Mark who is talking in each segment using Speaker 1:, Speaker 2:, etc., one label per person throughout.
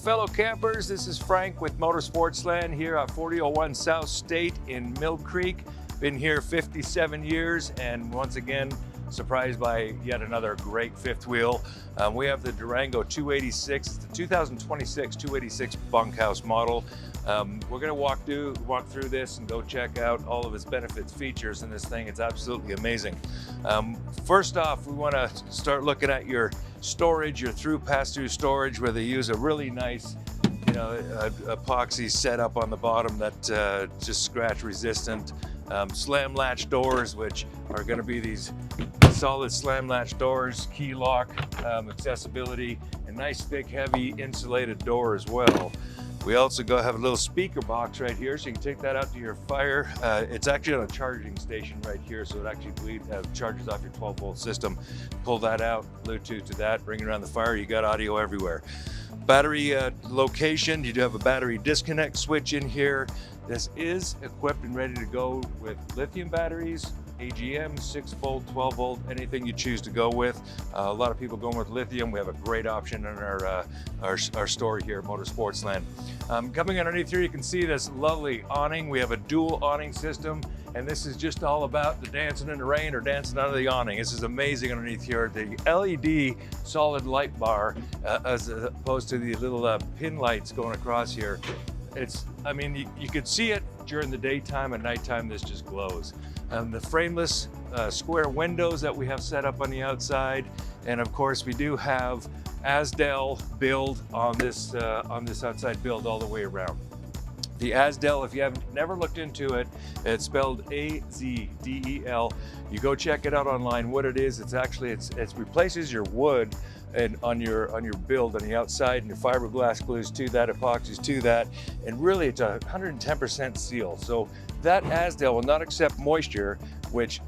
Speaker 1: fellow campers. This is Frank with Motor Sportsland here at 4001 South State in Millcreek. Been here 57 years, and once again, surprised by yet another great fifth wheel. We have the Durango 286, it's the 2026 286 Bunkhouse model. We're gonna walk through this and go check out all of its benefits, features in this thing. It's absolutely amazing. First off, we wanna start looking at your storage, your pass-through storage, where they use a really nice, epoxy setup on the bottom that just scratch resistant. Slam latch doors, which are going to be these solid slam latch doors, key lock, accessibility, and nice thick heavy insulated door as well. We also have a little speaker box right here, so you can take that out to your fire. It's actually on a charging station right here, so it actually charges off your 12-volt system. Pull that out, Bluetooth to that, bring it around the fire. You got audio everywhere. Battery location, you do have a battery disconnect switch in here. This is equipped and ready to go with lithium batteries, AGM, 6-volt, 12-volt, anything you choose to go with. A lot of people going with lithium. We have a great option in our store here at Motor Sportsland. Coming underneath here, you can see this lovely awning. We have a dual awning system, and this is just all about the dancing in the rain or dancing under the awning. This is amazing underneath here. The LED solid light bar, as opposed to the little pin lights going across here. You could see it during the daytime, at nighttime this just glows. The frameless square windows that we have set up on the outside, and of course we do have Azdel build on this outside build all the way around. The Azdel, if you haven't never looked into it, it's spelled A-Z-D-E-L. You go check it out online. What it is, it replaces your wood and on your build on the outside, and your fiberglass glues to that, epoxies to that, and really it's a 110% seal. So that Azdel will not accept moisture, which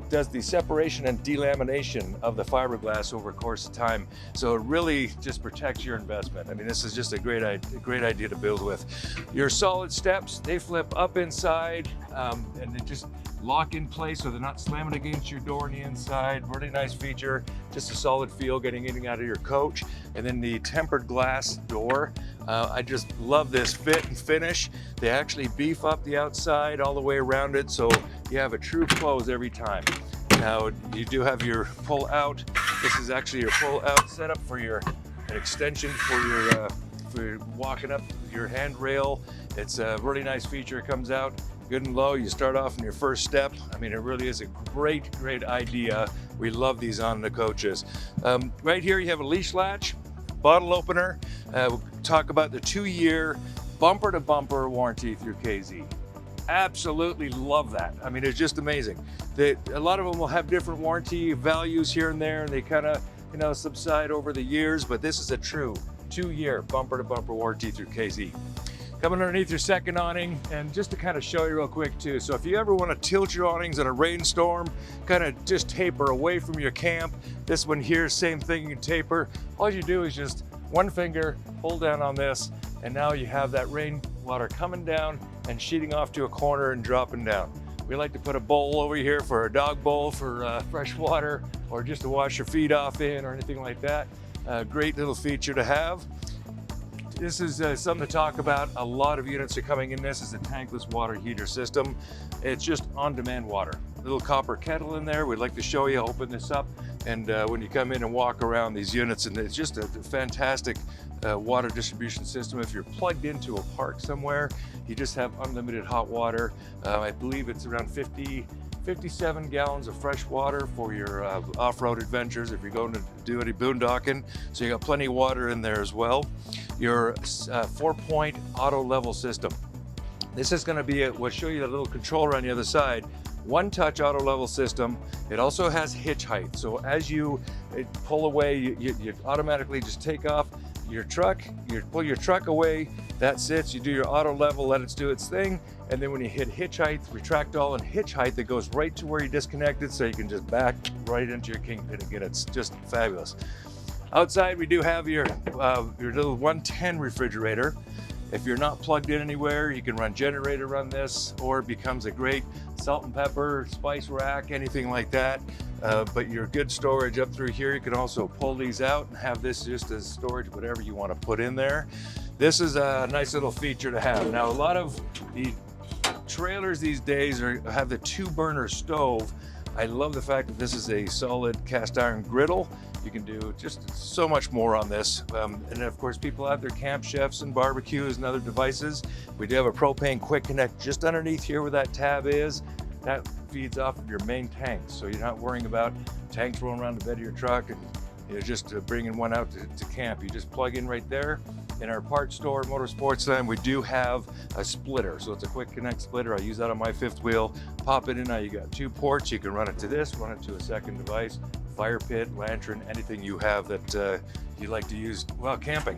Speaker 1: does the separation and delamination of the fiberglass over a course of time. So it really just protects your investment. I mean, this is just a great idea to build with. Your solid steps, they flip up inside, and they just lock in place so they're not slamming against your door on the inside. Really nice feature, just a solid feel getting in and out of your coach. And then the tempered glass door. I just love this fit and finish. They actually beef up the outside all the way around it, so you have a true close every time. Now, you do have your pull out. This is actually your pull out setup for an extension for your walking up your handrail. It's a really nice feature. It comes out good and low. You start off in your first step. I mean, it really is a great idea. We love these on the coaches. Right here, you have a leash latch, bottle opener. We'll talk about the 2-year bumper to bumper warranty through KZ. Absolutely love that. I mean, it's just amazing. A lot of them will have different warranty values here and there, and they kind of, subside over the years, but this is a true 2-year bumper to bumper warranty through KZ. Coming underneath your second awning, and just to kind of show you real quick too. So if you ever want to tilt your awnings in a rainstorm, kind of just taper away from your camp, this one here, same thing, you can taper. All you do is just one finger, pull down on this, and now you have that rainwater coming down and sheeting off to a corner and dropping down. We like to put a bowl over here for a dog bowl for fresh water, or just to wash your feet off in, or anything like that. Great little feature to have. This is something to talk about. A lot of units are coming in. This is a tankless water heater system. It's just on-demand water. Little copper kettle in there. We'd like to show you, open this up, and when you come in and walk around these units, and it's just a fantastic water distribution system. If you're plugged into a park somewhere, you just have unlimited hot water. I believe it's around 57 gallons of fresh water for your off-road adventures if you're going to do any boondocking. So you got plenty of water in there as well. Your 4-point auto level system. This is going to be we'll show you the little controller on the other side. One-touch auto level system. It also has hitch height. So as you pull away, you automatically just take off your truck, you pull your truck away, that sits, you do your auto level, let it do its thing, and then when you hit hitch height, retract all and hitch height, that goes right to where you disconnected, so you can just back right into your Kingpin again. It's just fabulous. Outside, we do have your little 110 refrigerator. If you're not plugged in anywhere, you can run generator on this, or it becomes a great salt and pepper, spice rack, anything like that. But your good storage up through here, you can also pull these out and have this just as storage, whatever you want to put in there. This is a nice little feature to have. Now, a lot of the trailers these days have the 2-burner stove. I love the fact that this is a solid cast iron griddle. You can do just so much more on this. And of course, people have their camp chefs and barbecues and other devices. We do have a propane quick connect just underneath here where that tab is. That feeds off of your main tanks. So you're not worrying about tanks rolling around the bed of your truck and just bringing one out to camp. You just plug in right there. In our parts store, Motor Sportsland, we do have a splitter. So it's a quick connect splitter. I use that on my 5th wheel. Pop it in, now you got 2 ports. You can run it to this, run it to a second device, fire pit, lantern, anything you have that you like to use while camping.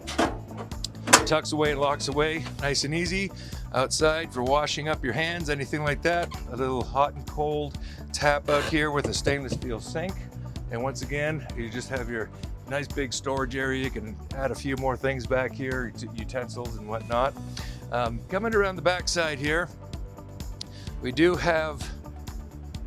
Speaker 1: Tucks away and locks away, nice and easy. Outside for washing up your hands, anything like that. A little hot and cold tap out here with a stainless steel sink. And once again, you just have your nice big storage area. You can add a few more things back here, utensils and whatnot. Coming around the back side here, we do have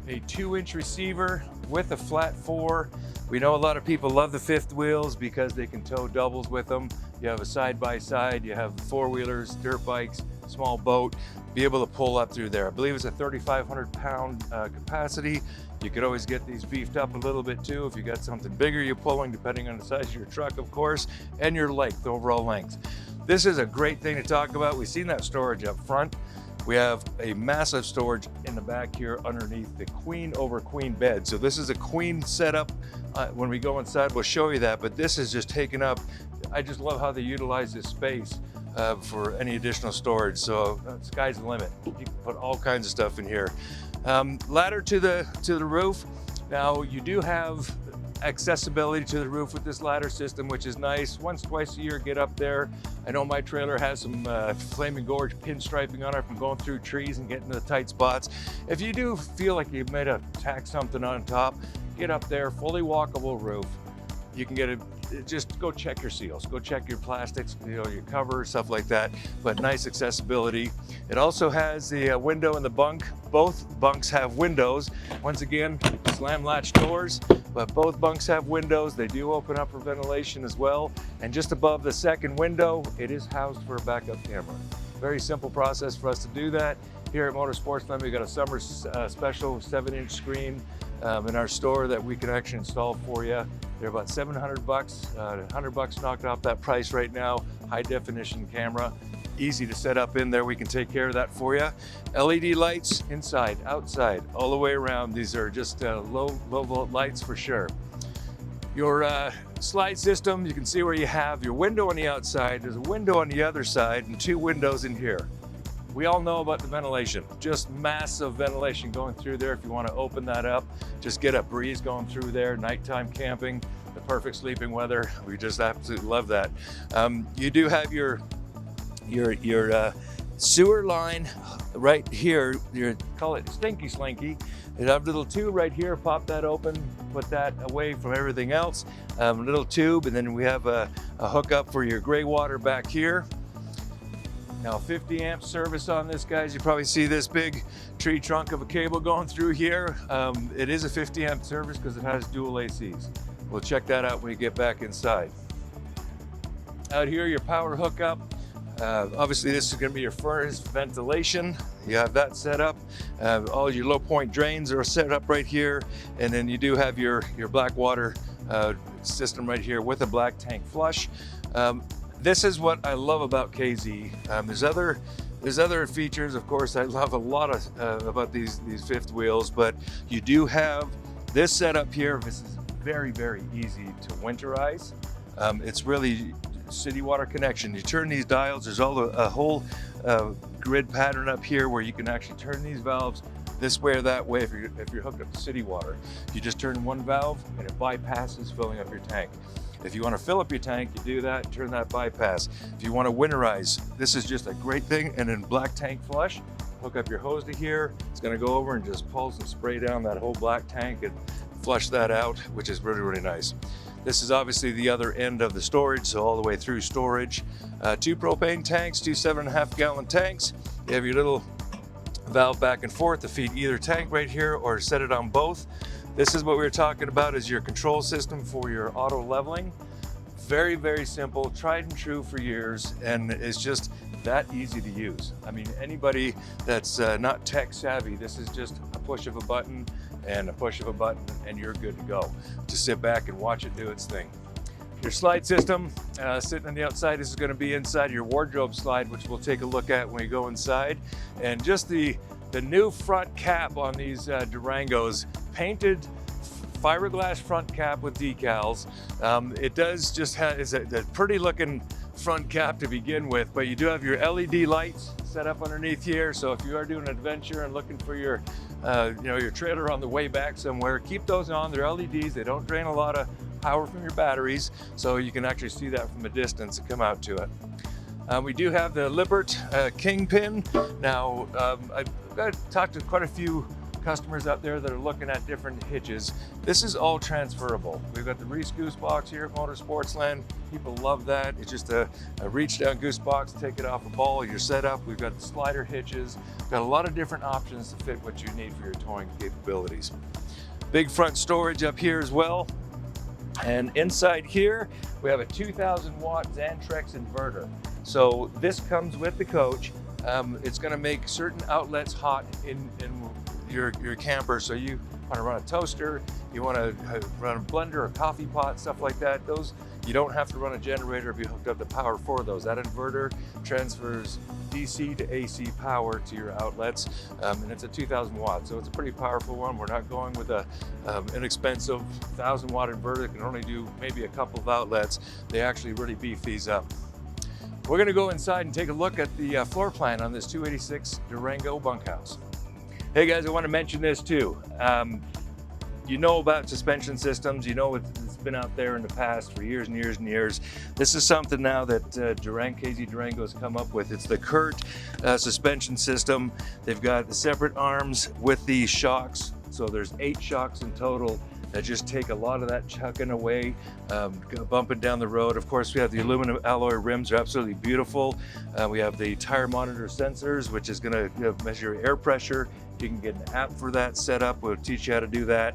Speaker 1: a 2-inch receiver with a flat 4. We know a lot of people love the 5th wheels because they can tow doubles with them. You have a side-by-side, you have 4-wheelers, dirt bikes, small boat, be able to pull up through there. I believe it's a 3,500 pound capacity. You could always get these beefed up a little bit too if you got something bigger you're pulling, depending on the size of your truck, of course, and your length, overall length. This is a great thing to talk about. We've seen that storage up front. We have a massive storage in the back here underneath the queen over queen bed. So this is a queen setup. When we go inside, we'll show you that, but this is just taken up. I just love how they utilize this space for any additional storage. So sky's the limit. You can put all kinds of stuff in here. Ladder to the roof. Now you do have accessibility to the roof with this ladder system, which is nice. Once, twice a year, get up there. I know my trailer has some Flaming Gorge pinstriping on it from going through trees and getting to the tight spots. If you do feel like you might have tacked something on top, get up there, fully walkable roof. You can get it, just go check your seals, go check your plastics, your cover, stuff like that, but nice accessibility. It also has the window in the bunk. Both bunks have windows. Once again, slam latch doors, but both bunks have windows. They do open up for ventilation as well. And just above the second window, it is housed for a backup camera. Very simple process for us to do that. Here at Motor Sportsland, we got a summer special 7-inch screen in our store that we can actually install for you. They're about $700, $100 knocked off that price right now. High definition camera, easy to set up in there. We can take care of that for you. LED lights inside, outside, all the way around. These are just low volt lights for sure. Your slide system, you can see where you have your window on the outside. There's a window on the other side and 2 windows in here. We all know about the ventilation, just massive ventilation going through there. If you want to open that up, just get a breeze going through there. Nighttime camping, the perfect sleeping weather. We just absolutely love that. You do have your sewer line right here. Call it stinky slinky. You have a little tube right here. Pop that open, put that away from everything else. Little tube, and then we have a hookup for your gray water back here. Now 50 amp service on this, guys. You probably see this big tree trunk of a cable going through here. It is a 50 amp service because it has dual ACs. We'll check that out when we get back inside. Out here, your power hookup. Obviously this is going to be your furnace ventilation. You have that set up. All your low point drains are set up right here. And then you do have your black water system right here with a black tank flush. This is what I love about KZ. There's other features, of course. I love a lot of about these 5th wheels, but you do have this setup here. This is very, very easy to winterize. It's really city water connection. You turn these dials. There's a whole grid pattern up here where you can actually turn these valves this way or that way. If you're hooked up to city water, you just turn one valve and it bypasses filling up your tank. If you want to fill up your tank, you do that, turn that bypass. If you want to winterize, this is just a great thing. And then black tank flush, hook up your hose to here. It's going to go over and just pulse and spray down that whole black tank and flush that out, which is really, really nice. This is obviously the other end of the storage, so all the way through storage. 2 propane tanks, 2 7.5 gallon tanks. You have your little valve back and forth to feed either tank right here or set it on both. This is what we were talking about, is your control system for your auto leveling. Very, very simple, tried and true for years, and it's just that easy to use. I mean, anybody that's not tech savvy, this is just a push of a button and a push of a button, and you're good to go. Just sit back and watch it do its thing. Your slide system, sitting on the outside, this is going to be inside your wardrobe slide, which we'll take a look at when we go inside. And just the new front cap on these Durangos, painted fiberglass front cap with decals. It does just have, it's a pretty looking front cap to begin with, but you do have your LED lights set up underneath here. So if you are doing an adventure and looking for your, your trailer on the way back somewhere, keep those on. They're LEDs. They don't drain a lot of power from your batteries, so you can actually see that from a distance and come out to it. We do have the Lippert Kingpin. Now, I've got to talk to quite a few customers out there that are looking at different hitches. This is all transferable. We've got the Reese goose box here at Motor Sportsland. People love that. It's just a reach down goose box, take it off a ball, you're set up. We've got the slider hitches. Got a lot of different options to fit what you need for your towing capabilities. Big front storage up here as well. And inside here, we have a 2000 watt Xantrex inverter. So this comes with the coach. It's gonna make certain outlets hot in your camper. So you wanna run a toaster, you wanna run a blender or coffee pot, stuff like that. Those, you don't have to run a generator if you hooked up the power for those. That inverter transfers DC to AC power to your outlets, and it's a 2000 watts, so it's a pretty powerful one. We're not going with a inexpensive 1000 watt inverter that can only do maybe a couple of outlets. They actually really beef these up. We're gonna go inside and take a look at the floor plan on this 286 Durango bunkhouse. Hey guys, I want to mention this too. You know about suspension systems, you know it's been out there in the past for years and years and years. This is something now that KZ Durango has come up with. It's the Kurt suspension system. They've got the separate arms with the shocks. So there's 8 shocks in total that just take a lot of that chucking away, bumping down the road. Of course, we have the aluminum alloy rims, are absolutely beautiful. We have the tire monitor sensors, which is gonna measure air pressure. You can get an app for that set up. We'll teach you how to do that.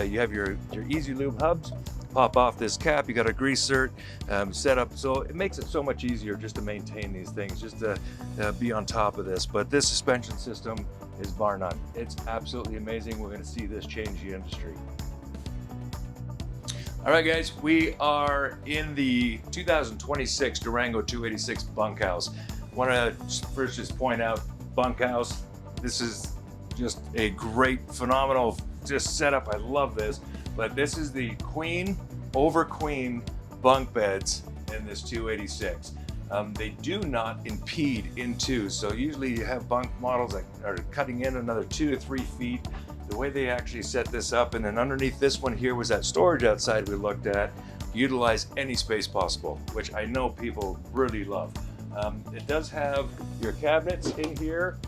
Speaker 1: You have your Easy Lube hubs. Pop off this cap, you got a grease cert set up. So it makes it so much easier just to maintain these things, just to be on top of this. But this suspension system is bar none. It's absolutely amazing. We're gonna see this change the industry. All right, guys, we are in the 2026 Durango 286 bunkhouse. I want to first just point out bunkhouse. This is just a great, phenomenal just setup. I love this, but this is the queen over queen bunk beds in this 286. They do not impede into, so usually you have bunk models that are cutting in another 2 to 3 feet. The way they actually set this up, and then underneath this one here was that storage outside we looked at, utilize any space possible, which I know people really love. It does have your cabinets in here,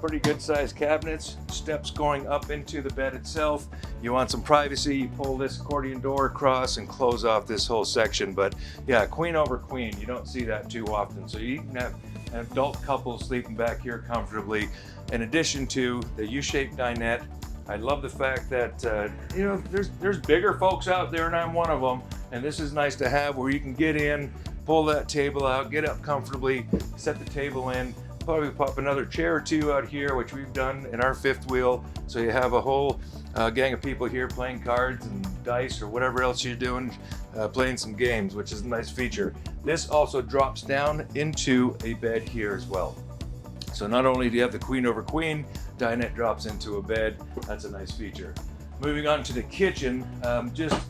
Speaker 1: pretty good sized cabinets, steps going up into the bed itself. You want some privacy, you pull this accordion door across and close off this whole section. But yeah, queen over queen, you don't see that too often. So you can have an adult couple sleeping back here comfortably. In addition to the U-shaped dinette, I love the fact that there's bigger folks out there, and I'm one of them. And this is nice to have, where you can get in, pull that table out, get up comfortably, set the table in, probably pop another chair or two out here, which we've done in our fifth wheel. So you have a whole gang of people here playing cards and dice or whatever else you're doing, playing some games, which is a nice feature. This also drops down into a bed here as well. So not only do you have the queen over queen, dinette drops into a bed. That's a nice feature. Moving on to the kitchen, just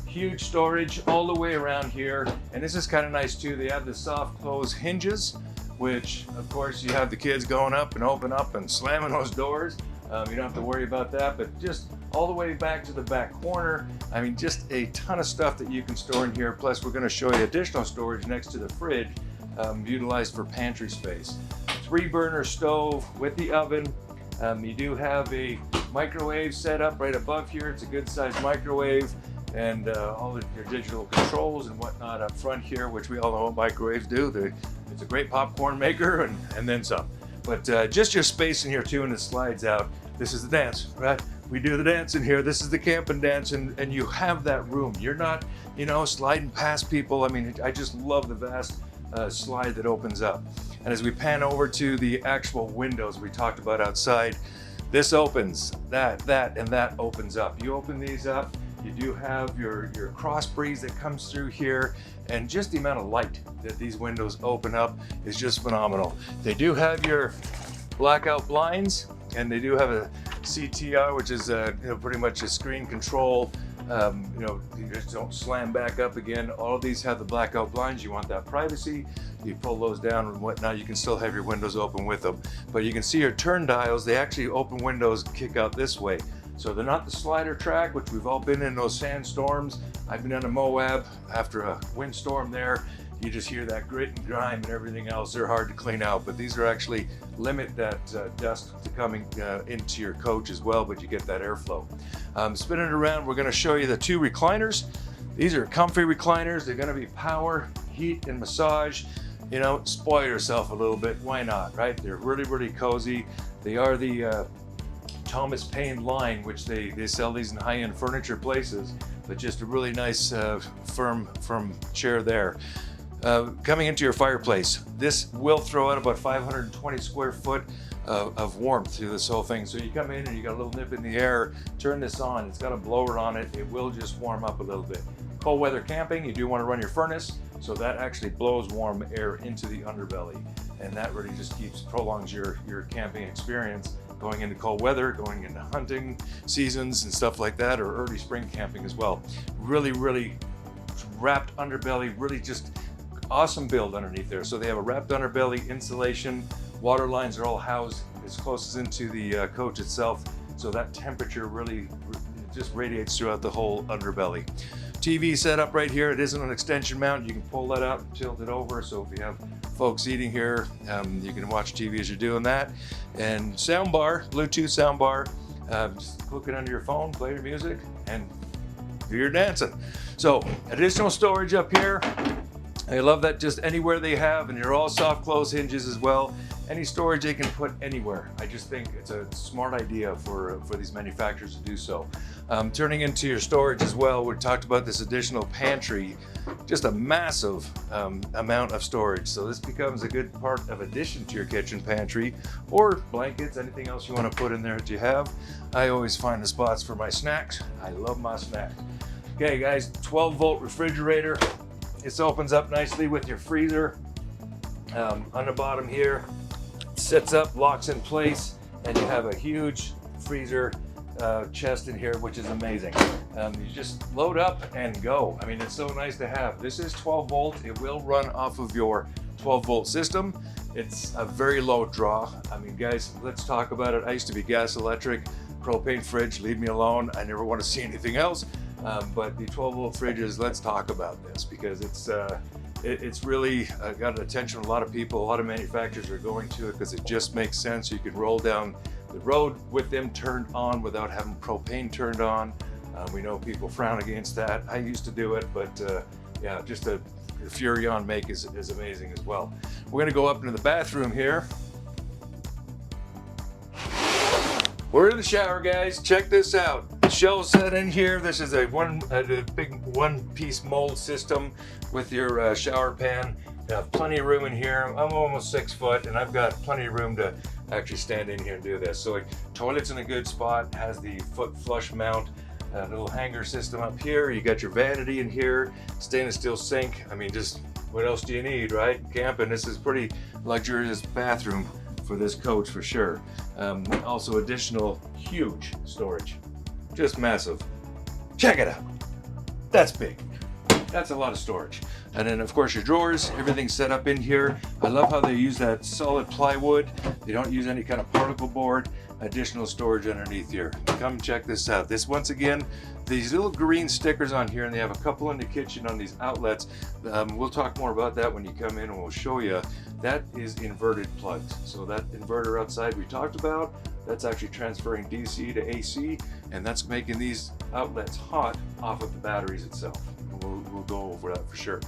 Speaker 1: huge storage all the way around here. And this is kind of nice too. They have the soft close hinges, which of course you have the kids going up and open up and slamming those doors. You don't have to worry about that, but just all the way back to the back corner. I mean, just a ton of stuff that you can store in here. Plus we're going to show you additional storage next to the fridge, utilized for pantry space. 3-burner stove with the oven. You do have a microwave set up right above here. It's a good sized microwave, and all of your digital controls and whatnot up front here, which we all know what microwaves do. It's a great popcorn maker and then some. But just your space in here too, and it slides out. This is the dance, right? we do the dance in here. This is the camping dance, and you have that room. You're not, you know, sliding past people. I mean, I just love the vast slide that opens up. And as we pan over to the actual windows we talked about outside, this opens, and that opens up. You open these up, you do have your cross breeze that comes through here, and just the amount of light that these windows open up is just phenomenal. They do have your blackout blinds, and they do have a CTR, which is you know, pretty much a screen control. You know, you just don't slam back up again. All of these have the blackout blinds. You want that privacy. You pull those down and whatnot. You can still have your windows open with them, but you can see your turn dials. They actually open windows kick out this way. So they're not the slider track, which we've all been in those sandstorms. I've been on a Moab after a windstorm there. You just hear that grit and grime and everything else. They're hard to clean out, but these are actually limit that dust to coming into your coach as well, but you get that airflow. Spinning it around, we're gonna show you the 2 recliners. These are comfy recliners. They're gonna be power, heat, and massage. You know, spoil yourself a little bit, why not, right? They're really, really cozy. They are the Thomas Paine line, which they sell these in high-end furniture places, but just a really nice firm chair there. Coming into your fireplace, this will throw out about 520 square foot of warmth through this whole thing. So you come in and you got a little nip in the air, turn this on, it's got a blower on it, it will just warm up a little bit. Cold weather camping, you do want to run your furnace, so that actually blows warm air into the underbelly, and that really just prolongs your camping experience going into cold weather, going into hunting seasons and stuff like that, or early spring camping as well. Really, really wrapped underbelly, really just awesome build underneath there. So they have a wrapped underbelly, insulation, water lines are all housed as close as into the coach itself, so that temperature really just radiates throughout the whole underbelly. TV setup right here. It isn't an extension mount. You can pull that out and tilt it over, so if you have folks eating here, you can watch TV as you're doing that. And sound bar, Bluetooth sound bar, just hook it under your phone, play your music, and do your dancing. So additional storage up here. I love that just anywhere they have, and you're all soft close hinges as well. Any storage they can put anywhere. I just think it's a smart idea for these manufacturers to do so. Turning into your storage as well, we talked about this additional pantry, just a massive amount of storage. So this becomes a good part of addition to your kitchen pantry, or blankets, anything else you want to put in there that you have. I always find the spots for my snacks. I love my snacks. Okay guys, 12-volt refrigerator. This opens up nicely with your freezer on the bottom here. It sits up, locks in place, and you have a huge freezer chest in here, which is amazing. You just load up and go. I mean, it's so nice to have. This is 12 volt. It will run off of your 12 volt system. It's a very low draw. I mean, guys, let's talk about it. I used to be gas electric, propane fridge, leave me alone. I never want to see anything else. But the 12 volt fridges, let's talk about this, because it's really got attention of a lot of people. A lot of manufacturers are going to it because it just makes sense. You can roll down the road with them turned on without having propane turned on. We know people frown against that. I used to do it, but yeah, just the Fury on make is amazing as well. We're gonna go up into the bathroom here. We're in the shower, guys. Check this out. The shelf set in here. This is a big one-piece mold system with your shower pan. You have plenty of room in here. I'm almost 6 foot, and I've got plenty of room to actually stand in here and do this. So toilet's in a good spot. Has the foot flush mount. A little hanger system up here. You got your vanity in here. Stainless steel sink. I mean, just what else do you need, right? Camping. This is pretty luxurious bathroom for this coach for sure. Also additional huge storage, just massive. Check it out. That's big. That's a lot of storage. And then of course your drawers, everything's set up in here. I love how they use that solid plywood. They don't use any kind of particle board. Additional storage underneath here. Come check this out. This, once again, these little green stickers on here, and they have a couple in the kitchen on these outlets. We'll talk more about that when you come in, and we'll show you. That is inverted plugs. So that inverter outside we talked about, that's actually transferring DC to AC, and that's making these outlets hot off of the batteries itself. And we'll go over that for sure.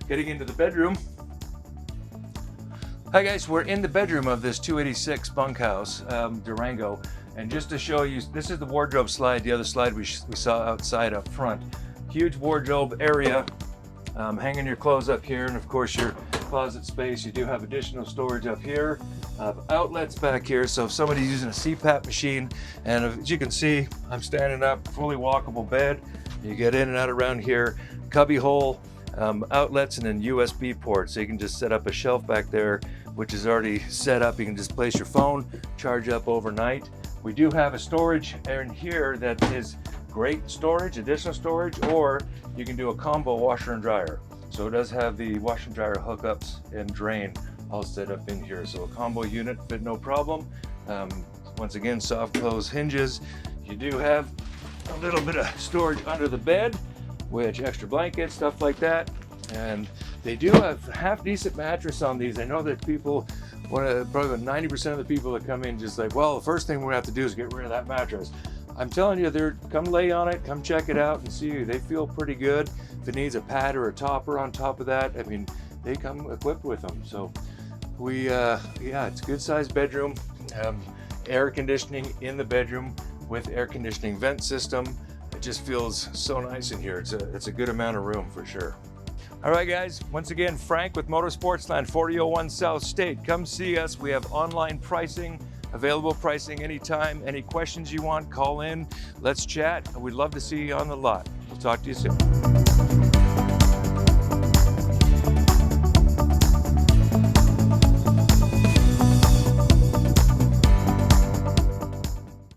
Speaker 1: Getting into the bedroom. Hi guys, we're in the bedroom of this 286 bunkhouse, Durango. And just to show you, this is the wardrobe slide, the other slide we saw outside up front. Huge wardrobe area, hanging your clothes up here, and of course your closet space. You do have additional storage up here, outlets back here, so if somebody's using a CPAP machine, and as you can see, I'm standing up, fully walkable bed. You get in and out around here, cubby hole, outlets, and then USB ports, so you can just set up a shelf back there, which is already set up. You can just place your phone, charge up overnight. We do have a storage in here that is great storage, additional storage, or you can do a combo washer and dryer. So it does have the washer and dryer hookups and drain all set up in here. So a combo unit fit no problem. Once again, soft close hinges. You do have a little bit of storage under the bed, which extra blankets, stuff like that. And they do have half decent mattress on these. I know that people, probably 90% of the people that come in just like, well, the first thing we're gonna have to do is get rid of that mattress. I'm telling you, come lay on it, come check it out and see. They feel pretty good. If it needs a pad or a topper on top of that, I mean, they come equipped with them. So yeah, it's a good sized bedroom. Air conditioning in the bedroom with air conditioning vent system. It just feels so nice in here. It's a good amount of room for sure. All right, guys, once again, Frank with Motor Sportsland, 4001 South State. Come see us. We have online pricing, available pricing anytime. Any questions you want, call in. Let's chat. We'd love to see you on the lot. We'll talk to you soon.